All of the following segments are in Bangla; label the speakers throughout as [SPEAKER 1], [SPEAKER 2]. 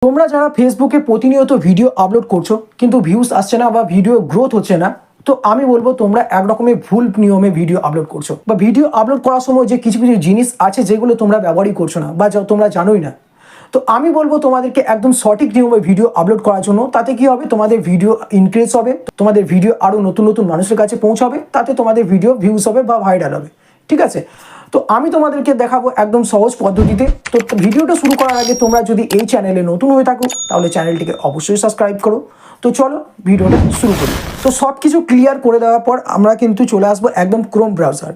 [SPEAKER 1] তোমরা যারা ফেসবুকে প্রতিনিয়ত ভিডিও আপলোড করছো কিন্তু ভিউজ আসছে না বা ভিডিও গ্রোথ হচ্ছে না, তো আমি বলবো তোমরা এক রকমের ভুল নিয়মে ভিডিও আপলোড করছো বা ভিডিও আপলোড করার সময় যে কিছু কিছু জিনিস আছে যেগুলো তোমরা ব্যবহারই করছো না বা তোমরা জানোই না। তো আমি বলবো তোমাদেরকে একদম সঠিক নিয়মে ভিডিও আপলোড করার জন্য। তাতে কি হবে, তোমাদের ভিডিও ইনক্রিজ হবে, তোমাদের ভিডিও আরো নতুন নতুন মানুষের কাছে পৌঁছাবে, তাতে তোমাদের ভিডিও ভিউজ হবে বা ভাইরাল হবে। ঠিক আছে, তো আমি তোমাদেরকে দেখাবো একদম সহজ পদ্ধতিতে। তো ভিডিওটা শুরু করার আগে তোমরা যদি এই চ্যানেলে নতুন হয়ে থাকো তাহলে চ্যানেলটিকে অবশ্যই সাবস্ক্রাইব করো। তো চলো ভিডিওটা শুরু করি। তো সব কিছু ক্লিয়ার করে দেওয়ার পর আমরা কিন্তু চলে আসবো একদম ক্রোম ব্রাউজার।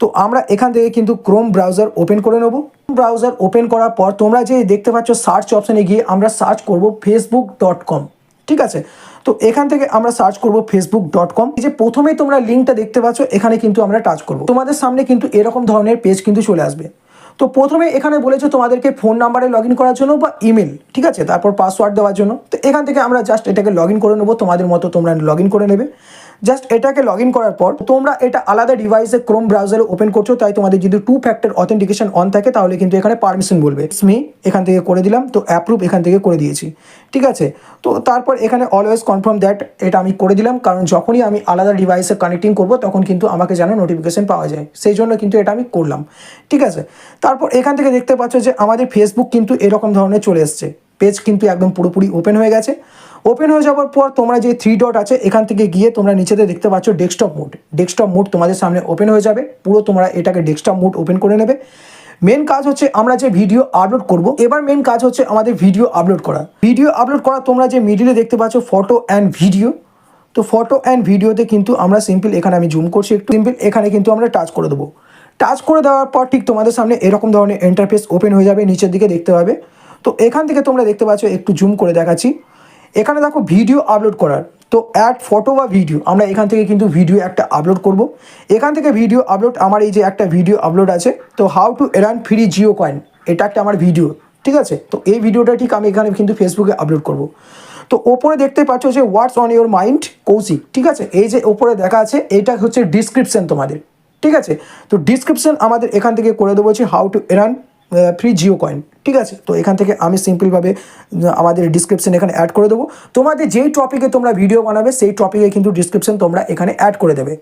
[SPEAKER 1] তো আমরা এখান থেকে কিন্তু ক্রোম ব্রাউজার ওপেন করে নেব। ব্রাউজার ওপেন করার পর তোমরা যে দেখতে পাচ্ছ সার্চ অপশানে গিয়ে আমরা সার্চ করব facebook.com। ঠিক আছে, তো এখান থেকে আমরা সার্চ করব facebook.com। এই যে প্রথমেই তোমরা লিঙ্কটা দেখতে পাচ্ছ, এখানে কিন্তু আমরা টাচ করব। তোমাদের সামনে কিন্তু এরকম ধরনের পেজ কিন্তু চলে আসবে। তো প্রথমে এখানে বলেছে তোমাদেরকে ফোন নাম্বারে লগ ইন করার জন্য বা ইমেল, ঠিক আছে, তারপর পাসওয়ার্ড দেওয়ার জন্য। তো এখান থেকে আমরা জাস্ট এটাকে লগ ইন করে নেবো, তোমাদের মতো তোমরা লগ ইন করে নেবে। জাস্ট এটাকে লগ ইন করার পর তোমরা এটা আলাদা ডিভাইসে ক্রোম ব্রাউজারে ওপেন করছো, তাই তোমাদের যদি 2 ফ্যাক্টর অথেন্টিকেশন অন থাকে তাহলে কিন্তু এখানে পারমিশন বলবে। মি এখান থেকে করে দিলাম, তো অ্যাপ্রুভ এখান থেকে করে দিয়েছি। ঠিক আছে, তো তারপর এখানে অলওয়েজ কনফার্ম দ্যাট এটা আমি করে দিলাম, কারণ যখনই আমি আলাদা ডিভাইসে কানেক্টিং করব তখন কিন্তু আমাকে যেন নোটিফিকেশন পাওয়া যায়, সেই জন্য কিন্তু এটা আমি করলাম। ঠিক আছে, তারপর এখান থেকে দেখতে পাচ্ছ যে আমাদের ফেসবুক কিন্তু এরকম ধরনের চলে এসছে। পেজ কিন্তু একদম পুরোপুরি ওপেন হয়ে গেছে। ওপেন হয়ে যাওয়ার পর তোমরা যে 3 ডট আছে এখান থেকে গিয়ে তোমরা নিচেতে দেখতে পাচ্ছ ডেস্কটপ মোড। ডেস্কটপ মোড তোমাদের সামনে ওপেন হয়ে যাবে, পুরো তোমরা এটাকে ডেস্কটপ মোড ওপেন করে নেবে। মেন কাজ হচ্ছে আমরা যে ভিডিও আপলোড করব, এবার মেন কাজ হচ্ছে আমাদের ভিডিও আপলোড করা। ভিডিও আপলোড করা তোমরা যে মিডিলে দেখতে পাচ্ছ ফটো অ্যান্ড ভিডিও। তো ফটো অ্যান্ড ভিডিওতে কিন্তু আমরা সিম্পল, এখানে আমি জুম করছি একটু, সিম্পল এখানে কিন্তু আমরা টাচ করে দেবো। টাচ করে দেওয়ার পর ঠিক তোমাদের সামনে এরকম ধরনের ইন্টারফেস ওপেন হয়ে যাবে, নিচের দিকে দেখতে পাবে। তো এখান থেকে তোমরা দেখতে পাচ্ছ, একটু জুম করে দেখাচ্ছি, এখানে দেখো ভিডিও আপলোড করার। তো অ্যাড ফটো বা ভিডিও, আমরা এখান থেকে কিন্তু ভিডিও একটা আপলোড করব। এখান থেকে ভিডিও আপলোড, আমার এই যে একটা ভিডিও আপলোড আছে, তো how to earn free Jio coin, এটা একটা আমার ভিডিও। ঠিক আছে, তো এই ভিডিওটা ঠিক আমি এখানে কিন্তু ফেসবুকে আপলোড করব। তো ওপরে দেখতে পাচ্ছ যে what's on your mind Koushik. ঠিক আছে, এই যে ওপরে দেখা আছে এটা হচ্ছে ডিসক্রিপশন তোমাদের। ঠিক আছে, তো ডিসক্রিপশন আমাদের এখান থেকে করে দেবো হচ্ছে how to earn free Jio coin. ঠিক আছে, তো এখান থেকে আমি সিম্পলভাবে আমাদের ডিসক্রিপশন এখানে অ্যাড করে দেবো। তোমাদের যেই টপিকে তোমরা ভিডিও বানাবে সেই টপিকে কিন্তু ডিসক্রিপশন তোমরা এখানে অ্যাড করে দেবে।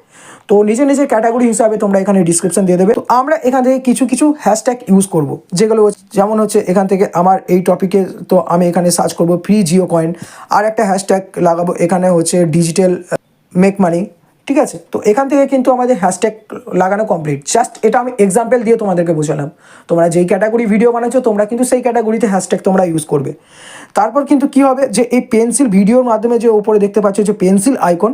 [SPEAKER 1] তো নিজের নিজের ক্যাটাগরি হিসাবে তোমরা এখানে ডিসক্রিপশন দিয়ে দেবে। তো আমরা এখান থেকে কিছু কিছু হ্যাশট্যাগ ইউজ করব, যেগুলো যেমন হচ্ছে এখান থেকে আমার এই টপিকে, তো আমি এখানে সার্চ করব ফ্রি জিও কয়েন। আর একটা হ্যাশট্যাগ লাগাবো এখানে হচ্ছে ডিজিটাল মেক মানি। ঠিক আছে, তো এখান থেকে কিন্তু আমাদের হ্যাশট্যাগ লাগানো কমপ্লিট। জাস্ট এটা আমি এক্সাম্পল দিয়ে তোমাদেরকে বোঝালাম। তোমরা যেই ক্যাটাগরি ভিডিও বানাচ্ছো তোমরা কিন্তু সেই ক্যাটাগরিতে হ্যাশট্যাগ তোমরা ইউজ করবে। তারপর কিন্তু কি হবে, যে এই পেন্সিল ভিডিওর মাধ্যমে যে উপরে দেখতে পাচ্ছ যে পেন্সিল আইকন,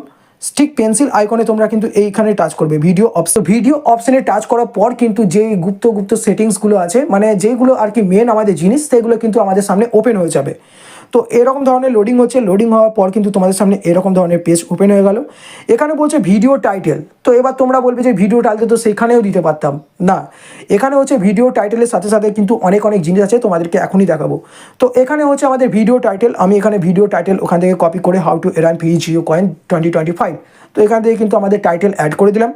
[SPEAKER 1] ঠিক পেন্সিল আইকনে তোমরা কিন্তু এইখানে টাচ করবে ভিডিও অপশন। ভিডিও অপশনে টাচ করার পর কিন্তু যেই গুপ্ত গুপ্ত সেটিংসগুলো আছে, মানে যেইগুলো আর কি মেন আমাদের জিনিস, সেগুলো কিন্তু আমাদের সামনে ওপেন হয়ে যাবে। তো এরকম ধরনের লোডিং হচ্ছে, লোডিং হওয়ার পর কিন্তু তোমাদের সামনে এরকম ধরনের পেজ ওপেন হয়ে গেল। এখানে বলছে ভিডিও টাইটেল। তো এবার তোমরা বলবে যে ভিডিও টাইটেল তো সেখানেও দিতে পারতাম না, এখানে হচ্ছে ভিডিও টাইটেলের সাথে সাথে কিন্তু অনেক অনেক জিনিস আছে, তোমাদেরকে এখনই দেখাবো। তো এখানে হচ্ছে আমাদের ভিডিও টাইটেল, আমি এখানে ভিডিও টাইটেল ওখান থেকে কপি করে how to earn free Jio coin 2025, তো এখান থেকে কিন্তু আমাদের টাইটেল অ্যাড করে দিলাম।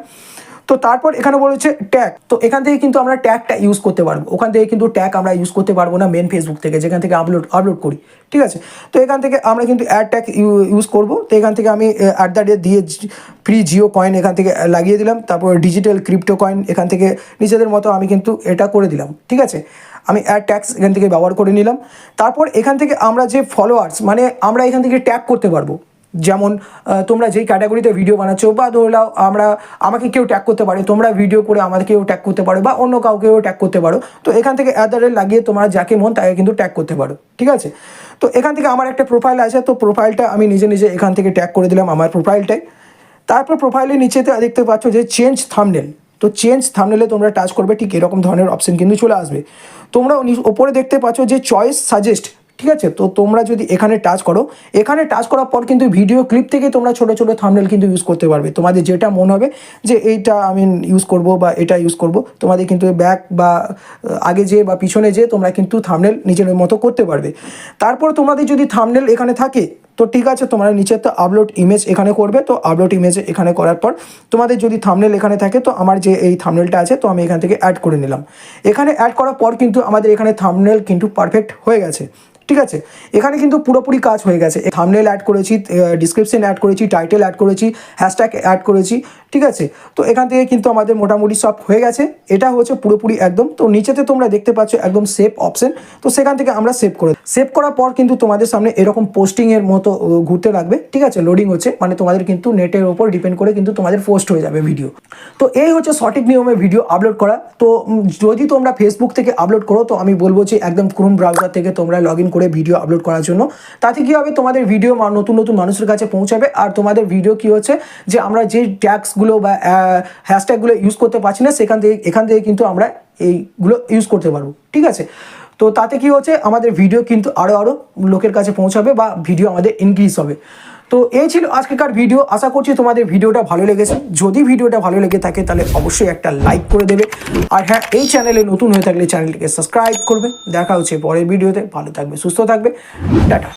[SPEAKER 1] তো তারপর এখানে বলেছে ট্যাগ, তো এখান থেকে কিন্তু আমরা ট্যাগটা ইউজ করতে পারবো। ওখান থেকে কিন্তু ট্যাগ আমরা ইউজ করতে পারবো না মেন ফেসবুক থেকে, যেখান থেকে আপলোড করি। ঠিক আছে, তো এখান থেকে আমরা কিন্তু অ্যাড ট্যাগ ইউজ করব। তো এখান থেকে আমি @ দিয়ে ফ্রি জিও কয়েন এখান থেকে লাগিয়ে দিলাম। তারপর ডিজিটাল ক্রিপ্টো কয়েন এখান থেকে নিজেদের মতো আমি কিন্তু এটা করে দিলাম। ঠিক আছে, আমি অ্যাড ট্যাক্স এখান থেকে ব্যবহার করে নিলাম। তারপর এখান থেকে আমরা যে ফলোয়ার্স, মানে আমরা এখান থেকে ট্যাগ করতে পারবো। যেমন তোমরা যেই ক্যাটাগরিতে ভিডিও বানাচ্ছো, বা ধরে নাও আমাকে কেউ ট্যাগ করতে পারে, তোমরা ভিডিও করে আমাদেরকেও ট্যাগ করতে পারো বা অন্য কাউকেও ট্যাগ করতে পারো। তো এখান থেকে লাগিয়ে তোমরা যাকে মন তাকে কিন্তু ট্যাগ করতে পারো। ঠিক আছে, তো এখান থেকে আমার একটা প্রোফাইল আছে, তো প্রোফাইলটা আমি নিজে নিজে এখান থেকে ট্যাগ করে দিলাম আমার প্রোফাইলটাই। তারপর প্রোফাইলের নিচেতে দেখতে পাচ্ছ যে চেঞ্জ থাম্বনেল। তো চেঞ্জ থাম্বনেলে তোমরা টাচ করবে, ঠিক এরকম ধরনের অপশন কিন্তু চলে আসবে। তোমরা ওপরে দেখতে পাচ্ছ যে চয়েস সাজেস্ট। ঠিক আছে, তো তোমরা যদি এখানে টাচ করো, এখানে টাচ করার পর কিন্তু ভিডিও ক্লিপ থেকে তোমরা ছোটো ছোটো থাম্বনেল কিন্তু ইউজ করতে পারবে। তোমাদের যেটা মনে হবে যে এইটা আমি ইউজ করব বা এটা ইউজ করব, তোমাদের কিন্তু ব্যাক বা আগে যে বা পিছনে যে তোমরা কিন্তু থাম্বনেল নিজের মতো করতে পারবে। তারপর তোমাদের যদি থাম্বনেল এখানে থাকে, তো ঠিক আছে, তোমরা নিচে তো আপলোড ইমেজ এখানে করবে। তো আপলোড ইমেজ এখানে করার পর তোমাদের যদি থাম্বনেল এখানে থাকে, তো আমার যে এই থাম্বনেলটা আছে তো আমি এখান থেকে অ্যাড করে নিলাম। এখানে অ্যাড করার পর কিন্তু আমাদের এখানে থাম্বনেল কিন্তু পারফেক্ট হয়ে গেছে। ঠিক আছে, এখানে কিন্তু পুরোপুরি কাজ হয়ে গেছে। থাম্বনেল অ্যাড করেছি, ডিসক্রিপশন অ্যাড করেছি, টাইটেল অ্যাড করেছি, হ্যাশট্যাগ অ্যাড করেছি, ঠিক আছে। তো এখান থেকে কিন্তু আমাদের মোটামুটি সব হয়ে গেছে। এটা হচ্ছে পুরোপুরি একদম। তো নিচেতে তোমরা দেখতে পাচ্ছ একদম সেভ অপশন, তো সেখান থেকে আমরা সেভ করার পর কিন্তু তোমাদের সামনে এরকম পোস্টিংয়ের মতো ঘুরতে লাগবে, ঠিক আছে। লোডিং হচ্ছে, মানে তোমাদের কিন্তু নেটের ওপর ডিপেন্ড করে কিন্তু তোমাদের পোস্ট হয়ে যাবে ভিডিও। তো এই হচ্ছে সঠিক নিয়মে ভিডিও আপলোড করা। তো যদি তোমরা ফেসবুক থেকে আপলোড করো, তো আমি বলবো যে একদম ক্রোম ব্রাউজার থেকে তোমরা লগ ইন করে ভিডিও আপলোড করার জন্য। তাতে কী হবে, তোমাদের ভিডিও নতুন নতুন মানুষের কাছে পৌঁছাবে। আর তোমাদের ভিডিও কী হচ্ছে যে আমরা যে ট্যাগসগুলো বা হ্যাশট্যাগুলো ইউজ করতে পারছি না, এখান থেকে কিন্তু আমরা এইগুলো ইউজ করতে পারবো, ঠিক আছে। তো তাতে কি হচ্ছে, আমাদের ভিডিও কিন্তু আরও লোকের কাছে পৌঁছাবে বা ভিডিও আমাদের ইনক্রিজ হবে। তো এই ছিল আজকেকার ভিডিও। আশা করছি তোমাদের ভিডিওটা ভালো লেগেছে। যদি ভিডিওটা ভালো লেগে থাকে তাহলে অবশ্যই একটা লাইক করে দেবে। আর হ্যাঁ, এই চ্যানেলে নতুন হয়ে থাকলে চ্যানেলটিকে সাবস্ক্রাইব করবে। দেখা হচ্ছে পরের ভিডিওতে। ভালো থাকবে, সুস্থ থাকবে, টাটা।